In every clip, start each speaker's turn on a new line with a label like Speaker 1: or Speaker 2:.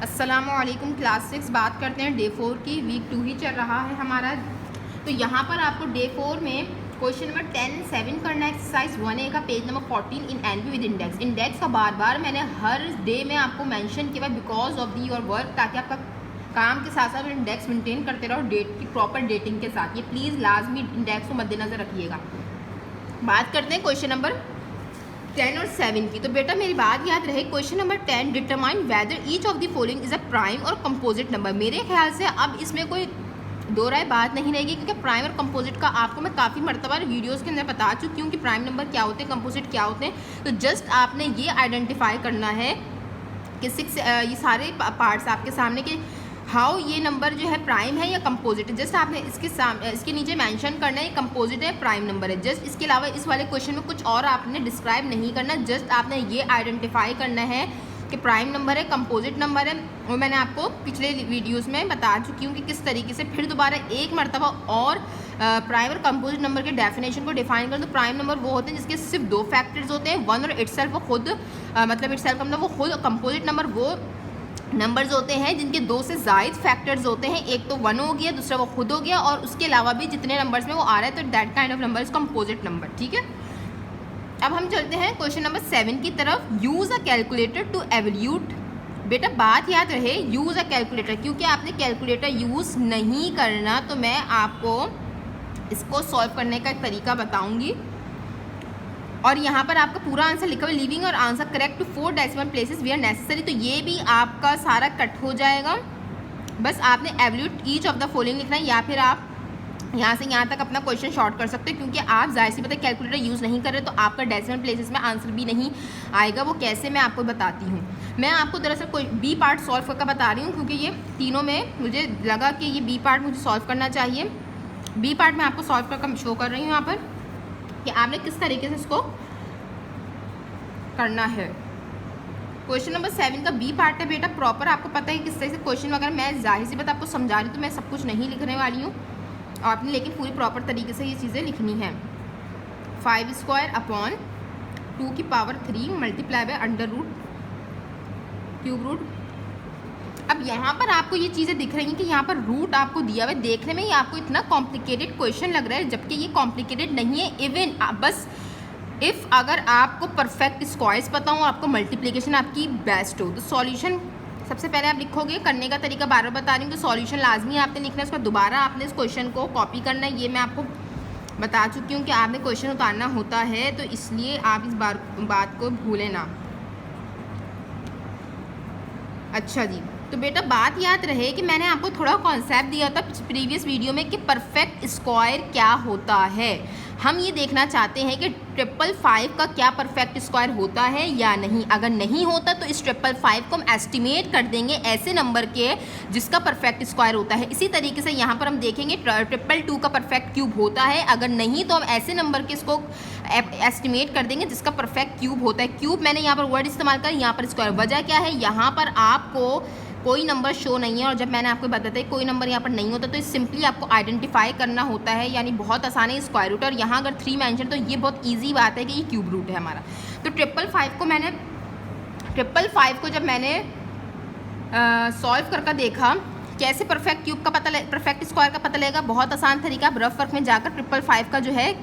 Speaker 1: अस्सलामुअलैकुम क्लास 6 बात करते हैं डे 4 की। वीक 2 ही चल रहा है हमारा। तो यहाँ पर आपको डे 4 में क्वेश्चन नंबर 10-7 करना है। एक्सरसाइज 1A का page number 14 in NP with index. Index का बार बार मैंने हर डे में आपको मेंशन किया because of the your work, ताकि आपका काम के साथ साथ इंडेक्स मेंटेन करते रहो डेट की प्रॉपर डेटिंग के साथ। ये प्लीज़ लाजमी इंडेक्स को मद्देनजर रखिएगा। बात करते हैं क्वेश्चन नंबर 10 और 7 की। तो बेटा मेरी बात याद रहे, question number 10 determine whether each of the following is a prime और कंपोजिट नंबर। मेरे ख्याल से अब इसमें कोई दो राय बात नहीं रहेगी, क्योंकि प्राइम और कंपोजिट का आपको मैं काफ़ी मरतबा वीडियोस के अंदर बता चुकी हूँ कि प्राइम नंबर क्या होते हैं, कंपोजिट क्या होते हैं। तो जस्ट आपने ये आइडेंटिफाई करना है कि ये सारे पार्ट्स आपके सामने के हाउ ये नंबर जो है प्राइम है या कंपोजिट है। जस्ट आपने इसके नीचे मेंशन करना है कंपोजिट है प्राइम नंबर है। जस्ट इसके अलावा इस वाले क्वेश्चन में कुछ और आपने डिस्क्राइब नहीं करना। जस्ट आपने ये आइडेंटिफाई करना है कि प्राइम नंबर है, कंपोजिट नंबर है। और मैंने आपको पिछले वीडियोस में बता चुकी हूँ कि किस तरीके से फिर दोबारा एक मरतबा और प्राइम और कंपोजिट नंबर के डेफिनेशन को डिफाइन कर। तो प्राइम नंबर वो होते हैं जिसके सिर्फ दो फैक्टर्स होते हैं, वन और इटसेल्फ वो खुद मतलब इटसेल्फ मतलब वो खुद। कंपोजिट नंबर वो नंबर्स होते हैं जिनके दो से ज़ायद फैक्टर्स होते हैं, एक तो वन हो गया, दूसरा वो खुद हो गया, और उसके अलावा भी जितने नंबर्स में वो आ रहा है, तो that kind of number is composite number. ठीक है, अब हम चलते हैं क्वेश्चन नंबर 7 की तरफ। Use a calculator to evaluate. बेटा बात याद रहे, यूज़ अ कैलकुलेटर, क्योंकि आपने कैलकुलेटर यूज़ नहीं करना तो मैं आपको इसको सॉल्व करने का एक तरीका बताऊँगी। और यहाँ पर आपका पूरा आंसर लिखा हुआ लिविंग और answer correct to 4 decimal places we are necessary. तो ये भी आपका सारा कट हो जाएगा। बस आपने evaluate each of the following लिखना है, या फिर आप यहाँ से यहाँ तक अपना क्वेश्चन शॉर्ट कर सकते हैं, क्योंकि आप जाहिर सी बात है कैलकुलेटर यूज़ नहीं कर रहे, तो आपका डेसिमल प्लेसेस में आंसर भी नहीं आएगा। वो कैसे मैं आपको बताती हूँ। मैं आपको दरअसल कोई बी पार्ट सॉल्व करके बता रही हूँ, क्योंकि ये तीनों में मुझे लगा कि ये बी पार्ट मुझे सॉल्व करना चाहिए। बी पार्ट मैं आपको सॉल्व करके शो कर रही हूँ यहाँ पर कि आपने किस तरीके से इसको करना है। क्वेश्चन नंबर 7 का बी पार्ट है बेटा, प्रॉपर आपको पता है किस तरह से क्वेश्चन वगैरह। मैं जाहिर सी बात आपको समझा रही हूँ, तो मैं सब कुछ नहीं लिखने वाली हूँ, आपने लेकिन पूरी प्रॉपर तरीके से ये चीज़ें लिखनी है। 5 स्क्वायर अपॉन 2 की power 3 multiply by under root cube root. अब यहाँ पर आपको ये चीज़ें दिख रही हैं कि यहाँ पर रूट आपको दिया हुआ है। देखने में ये आपको इतना कॉम्प्लिकेटेड क्वेश्चन लग रहा है, जबकि ये कॉम्प्लिकेटेड नहीं है। इवन बस इफ़ अगर आपको परफेक्ट स्क्वायर्स पता हो, आपको मल्टीप्लिकेशन आपकी बेस्ट हो, तो सॉल्यूशन सबसे पहले आप लिखोगे। करने का तरीका बार बार बता रही हूँ, तो सॉल्यूशन लाजमी आपने लिखना है। उसका दोबारा आपने इस क्वेश्चन को कॉपी करना है। ये मैं आपको बता चुकी हूँ कि आपने क्वेश्चन उतारना होता है, तो इसलिए आप इस बात को भूलें ना। अच्छा जी, तो बेटा बात याद रहे कि मैंने आपको थोड़ा कॉन्सेप्ट दिया था प्रीवियस वीडियो में कि परफेक्ट स्क्वायर क्या होता है। हम ये देखना चाहते हैं कि 555 का क्या परफेक्ट स्क्वायर होता है या नहीं। अगर नहीं होता तो इस 555 को हम एस्टिमेट कर देंगे ऐसे नंबर के जिसका परफेक्ट स्क्वायर होता है। इसी तरीके से यहाँ पर हम देखेंगे 222 का परफेक्ट क्यूब होता है। अगर नहीं तो हम ऐसे नंबर के इसको एस्टिमेट कर देंगे जिसका परफेक्ट क्यूब होता है। क्यूब मैंने यहाँ पर वर्ड इस्तेमाल कर, यहाँ पर स्क्वायर। वजह क्या है, यहाँ पर आपको कोई नंबर शो नहीं है, और जब मैंने आपको बताया कोई नंबर यहाँ पर नहीं होता तो सिंपली आपको आइडेंटिफाई करना होता है, यानी बहुत आसान है स्क्वायर रूट। और यहाँ अगर 3 मेंशन तो ये बहुत इजी बात है कि ये क्यूब रूट है हमारा। तो 555 को जब मैंने सॉल्व करके देखा कैसे परफेक्ट क्यूब का परफेक्ट स्क्वायर का पता लगेगा, बहुत आसान तरीका। आप रफ वर्क में जाकर 555 का जो है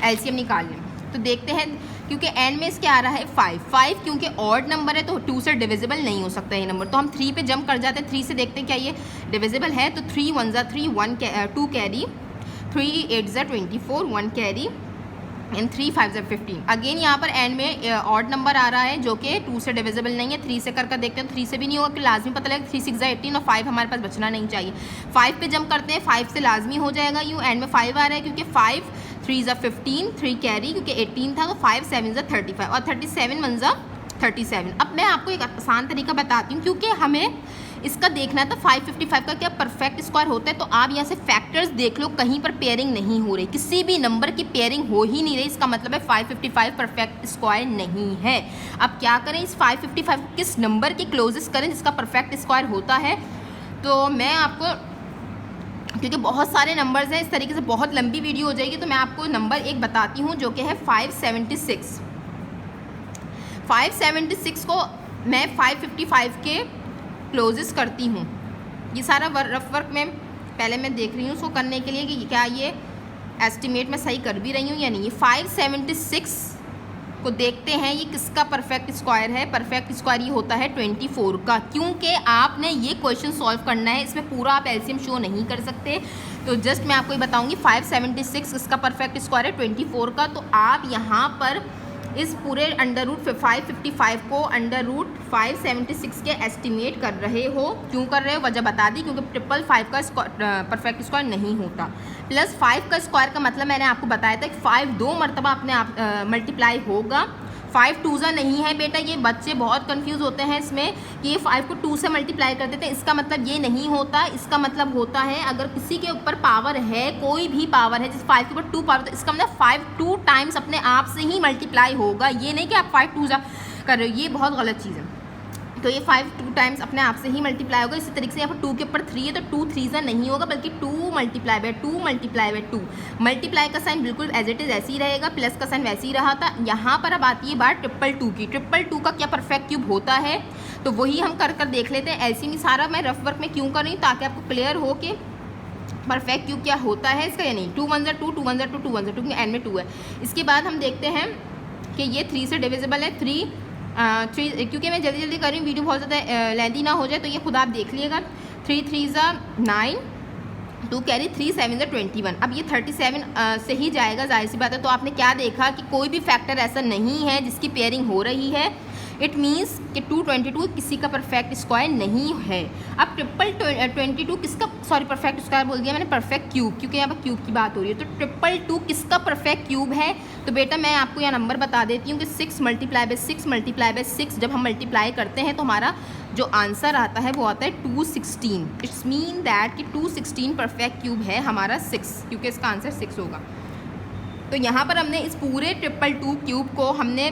Speaker 1: एलसीएम निकाल लें। तो देखते हैं, क्योंकि एंड में इसके आ रहा है 5 क्योंकि ऑड नंबर है तो 2 से डिविजिबल नहीं हो सकता ये नंबर, तो हम 3 पे जंप कर जाते हैं। 3 से देखते हैं क्या ये डिविजिबल है। तो 3 1 ज़ा 3 2 कैरी, 3 8 ज़ा 24 1 कैरी, एंड 3 5 ज़ा 15। अगेन यहाँ पर एंड में ऑड नंबर आ रहा है जो कि 2 से डिविजिबल नहीं है। 3 से करके देखते हैं, 3 से भी नहीं होगा कि लाजमी पता लगेगा। 3 6 ज़ा 18 और 5 हमारे पास बचना नहीं चाहिए। 5 पे जंप करते हैं, 5 से लाजमी हो जाएगा यूँ। एंड में 5 आ रहा है क्योंकि 5 3 ज़ा 15, 3 कैरी क्योंकि 18 था, तो 5 7 ज़ा 35 और 37 1 ज़ा 37। अब मैं आपको एक आसान तरीका बताती हूँ, क्योंकि हमें इसका देखना था 555 का क्या परफेक्ट स्क्वायर होता है। तो आप यहाँ से फैक्टर्स देख लो, कहीं पर पेयरिंग नहीं हो रही, किसी भी नंबर की पेयरिंग हो ही नहीं रही। इसका मतलब है 555 परफेक्ट स्क्वायर नहीं है। अब क्या करें, इस 555 किस नंबर के क्लोजेस्ट करें जिसका परफेक्ट स्क्वायर होता है। तो मैं आपको, क्योंकि बहुत सारे नंबर्स हैं, इस तरीके से बहुत लंबी वीडियो हो जाएगी, तो मैं आपको नंबर एक बताती हूँ जो कि है 576 को मैं 555 के क्लोजेस करती हूँ, ये सारा रफ वर्क में पहले मैं देख रही हूँ उसको करने के लिए कि क्या ये एस्टिमेट मैं सही कर भी रही हूँ या नहीं। ये 576 को देखते हैं ये किसका परफेक्ट स्क्वायर है। परफेक्ट स्क्वायर ये होता है 24 का, क्योंकि आपने ये क्वेश्चन सॉल्व करना है, इसमें पूरा आप एलसीएम शो नहीं कर सकते। तो जस्ट मैं आपको ये बताऊंगी 576 इसका परफेक्ट स्क्वायर है 24 का। तो आप यहाँ पर इस पूरे अंडर रूट 555 को अंडर रूट 576 के एस्टिमेट कर रहे हो। क्यों कर रहे हो वजह बता दी, क्योंकि 555 का परफेक्ट स्क्वायर नहीं होता। प्लस 5 का स्क्वायर का मतलब मैंने आपको बताया था कि 5 दो मरतबा अपने आप मल्टीप्लाई होगा। 5 2 नहीं है बेटा, ये बच्चे बहुत कंफ्यूज होते हैं इसमें कि ये 5 को 2 से मल्टीप्लाई कर देते हैं। इसका मतलब ये नहीं होता, इसका मतलब होता है अगर किसी के ऊपर पावर है, कोई भी पावर है, जिस 5 के ऊपर 2 पावर, तो इसका मतलब 5 2 टाइम्स अपने आप से ही मल्टीप्लाई होगा। ये नहीं कि आप 5 2 कर रहे हो, ये बहुत गलत चीज़ है। तो ये 5 2 टाइम्स अपने आप से ही मल्टीप्लाई होगा। इसी तरीके से यहाँ पर 2 के ऊपर 3 है तो 2 3 नहीं होगा, बल्कि 2 multiply by 2 multiply by 2। Multiply का साइन बिल्कुल एज इट इज़ ऐसे ही रहेगा, प्लस का साइन वैसे ही रहा था। यहाँ पर अब आती है बात 222 की। 222 का क्या परफेक्ट क्यूब होता है, तो वही हम कर देख लेते हैं। ऐसे ही सारा मैं रफ वर्क में क्यों कर रही हूँ, ताकि आपको क्लियर हो कि परफेक्ट क्यूब क्या होता है इसका या नहीं। 2 1 2 2 1 2 2 1 2 क्योंकि एन में 2 है। इसके बाद हम देखते हैं कि ये 3 से डिविजिबल है। 3 क्योंकि मैं जल्दी कर रही हूँ, वीडियो बहुत ज़्यादा लेंथी ना हो जाए, तो ये खुद आप देख लीजिएगा। 3 3 9, 2 कैरी 3 7 21। अब ये 37 से ही जाएगा, जाहिर सी बात है। तो आपने क्या देखा कि कोई भी फैक्टर ऐसा नहीं है जिसकी पेयरिंग हो रही है। इट मीन्स कि 222 किसी का परफेक्ट स्क्वायर नहीं है। अब 22 किसका, सॉरी परफेक्ट स्क्वायर बोल दिया मैंने, परफेक्ट क्यूब, क्योंकि यहाँ पर क्यूब की बात हो रही है। तो 222 किसका परफेक्ट क्यूब है, तो बेटा मैं आपको यहाँ नंबर बता देती हूँ कि 6 मल्टीप्लाई बाय 6 मल्टीप्लाई बाय 6 जब हम मल्टीप्लाई करते हैं तो हमारा जो आंसर आता है वो आता है 216। इट्स मीन दैट कि 216 परफेक्ट क्यूब है हमारा 6, क्योंकि इसका आंसर 6 होगा। तो यहाँ पर हमने इस पूरे 222 क्यूब को हमने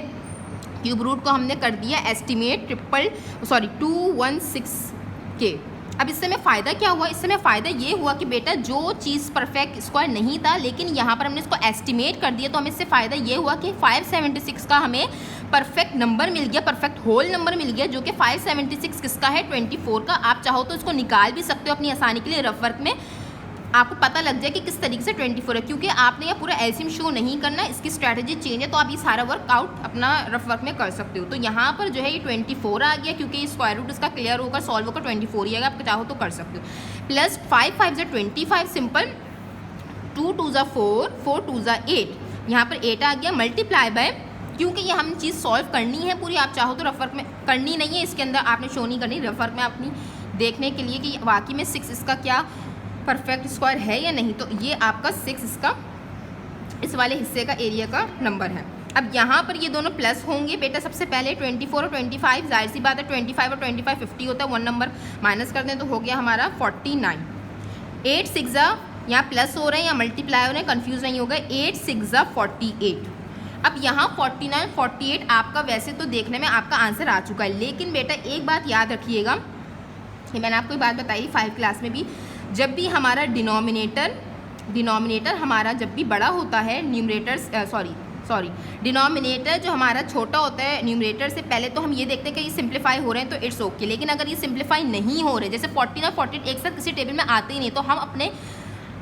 Speaker 1: क्यूब रूट को हमने कर दिया एस्टिमेट 216 के। अब इससे में फ़ायदा क्या हुआ, इससे में फ़ायदा ये हुआ कि बेटा जो चीज़ परफेक्ट स्क्वायर नहीं था, लेकिन यहाँ पर हमने इसको एस्टिमेट कर दिया, तो हमें इससे फ़ायदा ये हुआ कि 576 का हमें परफेक्ट नंबर मिल गया, परफेक्ट होल नंबर मिल गया, जो कि 576 किसका है, 24 का। आप चाहो तो इसको निकाल भी सकते हो अपनी आसानी के लिए, रफ वर्क में आपको पता लग जाए कि किस तरीके से 24 है, क्योंकि आपने यह पूरा एलसीएम शो नहीं करना, इसकी स्ट्रैटेजी चेंज है। तो आप ये सारा वर्कआउट अपना रफ वर्क में कर सकते हो। तो यहाँ पर जो है ये 24 आ गया, क्योंकि स्क्वायर रूट इसका क्लियर होकर सॉल्व होकर 24 ही आएगा। आप चाहो तो कर सकते हो। प्लस 5 5 25 सिंपल, 2 2 4, 4 2 8, यहाँ पर 8 आ गया। मल्टीप्लाई बाय, क्योंकि ये हम चीज़ सॉल्व करनी है पूरी, आप चाहो तो रफ वर्क में करनी नहीं है, इसके अंदर आपने शो नहीं करनी, रफ वर्क में अपनी देखने के लिए कि वाकई में 6 इसका क्या परफेक्ट स्क्वायर है या नहीं। तो ये आपका 6 इसका इस वाले हिस्से का एरिया का नंबर है। अब यहाँ पर ये दोनों प्लस होंगे बेटा। सबसे पहले 24 और 25, जाहिर सी बात है 25 और 25 50 होता है, 1 नंबर माइनस कर दें तो हो गया हमारा 49। 8 6 यहाँ प्लस हो रहे हैं या मल्टीप्लाई हो रहे हैं, कन्फ्यूज नहीं होगा। 8 6 48। अब यहाँ 49 48 आपका वैसे तो देखने में आपका आंसर आ चुका है, लेकिन बेटा एक बात याद रखिएगा, ये मैंने आपको एक बात बताई 5 क्लास में भी, जब भी हमारा डिनोमिनेटर हमारा जब भी बड़ा होता है, डिनोमिनेटर जो हमारा छोटा होता है न्यूमरेटर से, पहले तो हम ये देखते हैं कि ये सिंप्लीफाई हो रहे हैं तो इट्स ओके। लेकिन अगर ये सिंप्लीफाई नहीं हो रहे, जैसे 49 और 48 एक साथ किसी टेबल में आते ही नहीं, तो हम अपने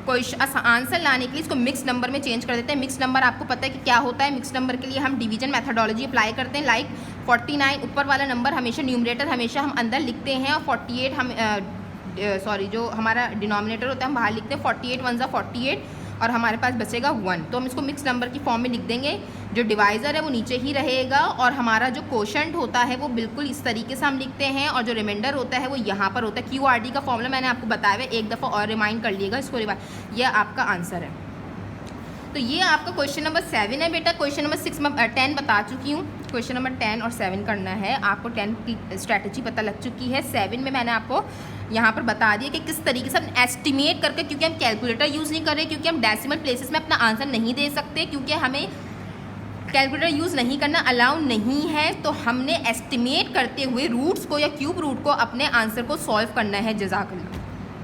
Speaker 1: कोई आंसर लाने के लिए इसको मिक्स नंबर में चेंज कर देते हैं। मिक्स नंबर आपको पता है कि क्या होता है। मिक्स नंबर के लिए हम डिवीजन मेथडोलॉजी अप्लाई करते हैं। लाइक 49 ऊपर वाला नंबर हमेशा न्यूमरेटर हमेशा हम अंदर लिखते हैं, और 48 हम जो हमारा डिनोमिनेटर होता है हम बाहर लिखते हैं। 48 1 48 और हमारे पास बचेगा 1, तो हम इसको मिक्स नंबर की फॉर्म में लिख देंगे। जो डिवाइज़र है वो नीचे ही रहेगा, और हमारा जो कोशेंट होता है वो बिल्कुल इस तरीके से हम लिखते हैं, और जो रिमाइंडर होता है वो यहाँ पर होता है। QRD का फॉर्मूला मैंने आपको बताया हुआ है, एक दफ़ा और रिमाइंड कर लीजिएगा इसको। यह आपका आंसर है। तो ये आपका क्वेश्चन नंबर 7 है बेटा। क्वेश्चन नंबर 6 में 10 बता चुकी हूँ। क्वेश्चन नंबर 10 और 7 करना है आपको। 10 की स्ट्रैटेजी पता लग चुकी है। 7 में मैंने आपको यहाँ पर बता दिया कि किस तरीके से हम एस्टिमेट करके, क्योंकि हम कैलकुलेटर यूज़ नहीं कर रहे, क्योंकि हम डेसिमल प्लेसेस में अपना आंसर नहीं दे सकते, क्योंकि हमें कैलकुलेटर यूज़ नहीं करना अलाउ नहीं है, तो हमने एस्टिमेट करते हुए रूट्स को या क्यूब रूट को अपने आंसर को सॉल्व करना है। जज़ाकल्लाह।